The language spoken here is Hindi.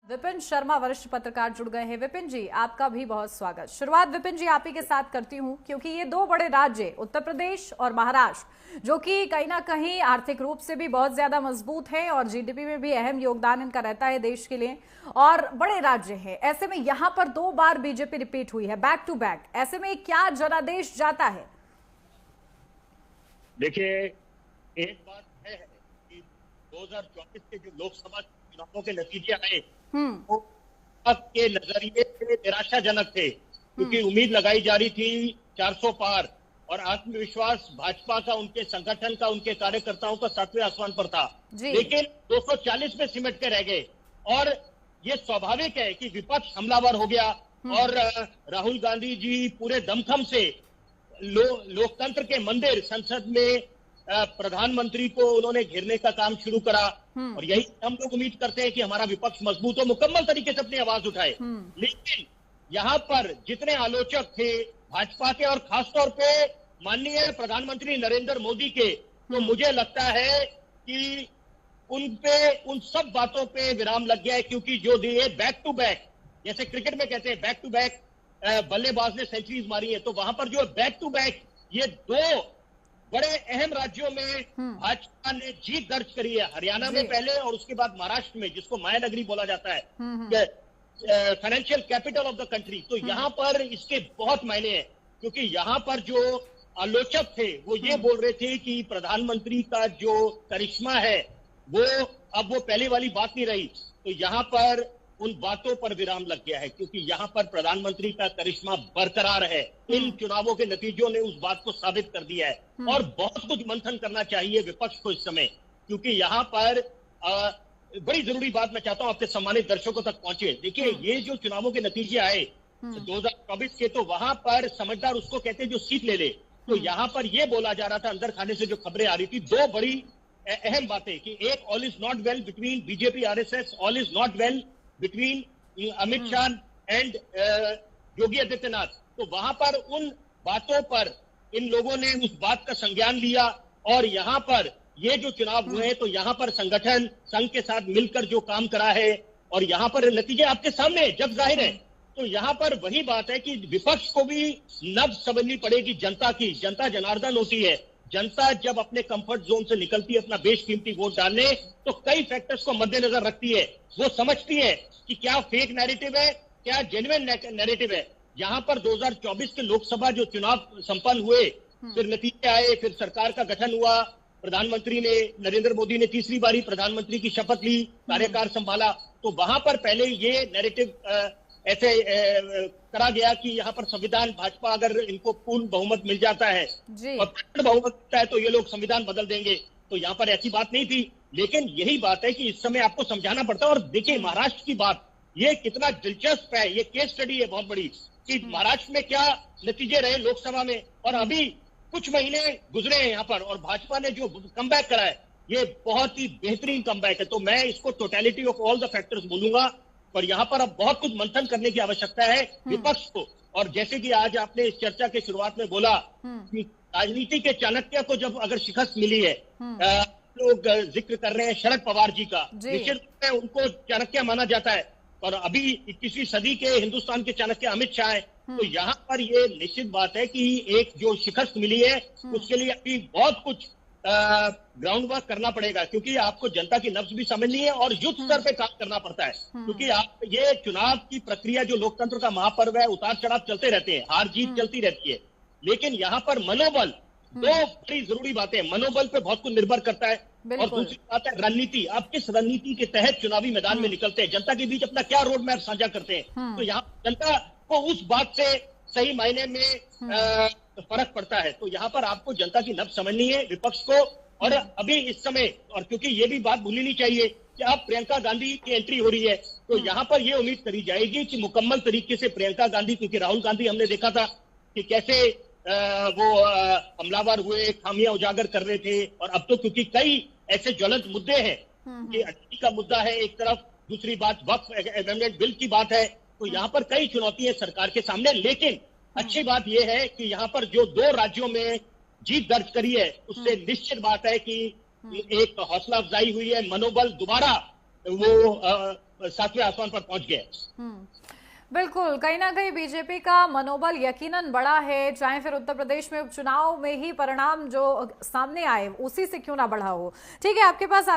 विपिन शर्मा वरिष्ठ पत्रकार जुड़ गए हैं। विपिन जी, आपका भी बहुत स्वागत। शुरुआत विपिन जी आप ही के साथ करती हूं, क्योंकि ये दो बड़े राज्य उत्तर प्रदेश और महाराष्ट्र, जो कि कहीं ना कहीं आर्थिक रूप से भी बहुत ज्यादा मजबूत है और जीडीपी में भी अहम योगदान इनका रहता है देश के लिए, और बड़े राज्य हैं। ऐसे में यहाँ पर दो बार बीजेपी रिपीट हुई है, बैक टू बैक। ऐसे में क्या जनादेश जाता है? देखिए, एक बात है कि 2024 के जो लोकसभा चुनावों के नतीजे आए वो के नजरिए से निराशाजनक थे, क्योंकि उम्मीद लगाई जा रही थी 400 पार, और आत्मविश्वास भाजपा का, उनके संगठन का, उनके कार्यकर्ताओं का 7वें आसमान पर था। लेकिन 240 में सिमट के रह गए, और ये स्वाभाविक है कि विपक्ष हमलावर हो गया। और राहुल गांधी जी पूरे दमखम से लोकतंत्र के मंदिर संसद में प्रधानमंत्री को उन्होंने घेरने का काम शुरू करा, और यही हम लोग उम्मीद करते हैं कि हमारा विपक्ष मजबूत हो, मुकम्मल तरीके से अपनी आवाज उठाए। लेकिन यहाँ पर जितने आलोचक थे भाजपा के, और खासतौर पे माननीय प्रधानमंत्री नरेंद्र मोदी के, तो मुझे लगता है कि उन सब बातों पे विराम लग गया है, क्योंकि जो दिए बैक टू बैक, जैसे क्रिकेट में कहते हैं बैक टू बैक बल्लेबाज ने सेंचुरीज मारी है, तो वहां पर जो बैक टू बैक ये दो बड़े अहम राज्यों में भाजपा ने जीत दर्ज करी है। हरियाणा में पहले, और उसके बाद महाराष्ट्र में, जिसको मायानगरी बोला जाता है, financial capital of the country. तो यहाँ पर इसके बहुत मायने हैं, क्योंकि यहाँ पर जो आलोचक थे वो ये बोल रहे थे कि प्रधानमंत्री का जो करिश्मा है वो अब वो पहले वाली बात नहीं रही। तो यहाँ पर उन बातों पर विराम लग गया है, क्योंकि यहाँ पर प्रधानमंत्री का करिश्मा बरकरार है। इन चुनावों के नतीजों ने उस बात को साबित कर दिया है, और बहुत कुछ मंथन करना चाहिए विपक्ष को इस समय, क्योंकि यहाँ पर बड़ी जरूरी बात मैं चाहता हूं आपके सम्मानित दर्शकों तक पहुंचे। देखिए, ये जो चुनावों के नतीजे आए 2024 के, तो वहां पर समझदार उसको कहते हैं जो सीट ले ले। तो यहाँ पर यह बोला जा रहा था, अंदर खाने से जो खबरें आ रही थी, दो बड़ी अहम बातें, कि एक, all is not well between BJP RSS, all is not well between Amit Shah and Yogi Adityanath. तो वहां पर उन बातों पर इन लोगों ने उस बात का संज्ञान लिया, और यहाँ पर ये जो चुनाव हुए हैं, तो यहाँ पर संगठन संघ के साथ मिलकर जो काम करा है, और यहाँ पर नतीजे आपके सामने जब जाहिर है। तो यहाँ पर वही बात है कि विपक्ष को भी नब्ज समझनी पड़ेगी जनता की। जनता जनार्दन होती है। जनता जब अपने कंफर्ट जोन से निकलती है अपना बेशकीमती वोट डालने, तो कई फैक्टर्स को मद्देनजर रखती है। वो समझती है कि क्या फेक नैरेटिव है, क्या जेन्युइन नैरेटिव है। यहाँ पर 2024 के लोकसभा जो चुनाव संपन्न हुए, फिर नतीजे आए, फिर सरकार का गठन हुआ, प्रधानमंत्री ने, नरेंद्र मोदी ने तीसरी बारी प्रधानमंत्री की शपथ ली, कार्यकाल संभाला। तो वहां पर पहले ये नैरेटिव ऐसे करा गया कि यहाँ पर संविधान, भाजपा अगर इनको पूर्ण बहुमत मिल जाता है और प्रचंड बहुमत मिलता है तो ये लोग संविधान बदल देंगे। तो यहाँ पर ऐसी बात नहीं थी। लेकिन यही बात है कि इस समय आपको समझाना पड़ता है। और देखिए, महाराष्ट्र की बात, ये कितना दिलचस्प है, ये केस स्टडी है बहुत बड़ी, कि महाराष्ट्र में क्या नतीजे रहे लोकसभा में, और अभी कुछ महीने गुजरे हैं यहाँ पर, और भाजपा ने जो कमबैक करा है, ये बहुत ही बेहतरीन कमबैक है। तो मैं इसको totality of all the factors बोलूंगा, पर यहाँ पर अब बहुत कुछ मंथन करने की आवश्यकता है विपक्ष को। और जैसे कि आज आपने इस चर्चा के शुरुआत में बोला कि राजनीति के चाणक्य को जब अगर शिकस्त मिली है, लोग जिक्र कर रहे हैं शरद पवार जी का, निश्चित रूप से उनको चाणक्य माना जाता है, और अभी 21वीं सदी के हिंदुस्तान के चाणक्य अमित शाह है। तो यहाँ पर ये निश्चित बात है कि एक जो शिकस्त मिली है, उसके लिए अभी बहुत कुछ ग्राउंड वर्क करना पड़ेगा, क्योंकि आपको जनता की नब्ज भी समझनी है और युद्ध स्तर पे काम करना पड़ता है। क्योंकि आप ये चुनाव की प्रक्रिया जो लोकतंत्र का महापर्व है, उतार चढ़ाव चलते रहते हैं, हार जीत चलती रहती है, लेकिन यहाँ पर मनोबल, दो बड़ी जरूरी बातें, मनोबल पे बहुत कुछ निर्भर करता है, और दूसरी बात है रणनीति। आप किस रणनीति के तहत चुनावी मैदान में निकलते हैं, जनता के बीच अपना क्या रोड मैप साझा करते हैं। तो यहाँ जनता को उस बात से सही मायने में फर्क पड़ता है। तो यहाँ पर आपको जनता की नब्ज समझनी है विपक्ष को। और अभी इस समय, और क्योंकि ये भी बात भूलनी नहीं चाहिए कि अब प्रियंका गांधी की एंट्री हो रही है, तो यहाँ पर ये उम्मीद करी जाएगी कि मुकम्मल तरीके से प्रियंका गांधी, क्योंकि राहुल गांधी हमने देखा था कि कैसे वो हमलावर हुए, खामियां उजागर कर रहे थे, और अब तो क्योंकि कई ऐसे ज्वलंत मुद्दे हैं कि अटकी का मुद्दा है एक तरफ, दूसरी बात वक्फ अमेंडमेंट बिल की बात है। तो यहाँ पर कई चुनौतियां सरकार के सामने। लेकिन अच्छी बात यह है कि यहाँ पर जो दो राज्यों में जीत दर्ज करी है, उससे निश्चित बात है कि एक हौसला अफजाई हुई है, मनोबल दोबारा वो सातवें आसमान पर पहुंच गए। बिल्कुल, कहीं ना कहीं बीजेपी का मनोबल यकीनन बड़ा है, चाहे फिर उत्तर प्रदेश में उपचुनाव में ही परिणाम जो सामने आए उसी से क्यों ना बढ़ा हो। ठीक है, आपके पास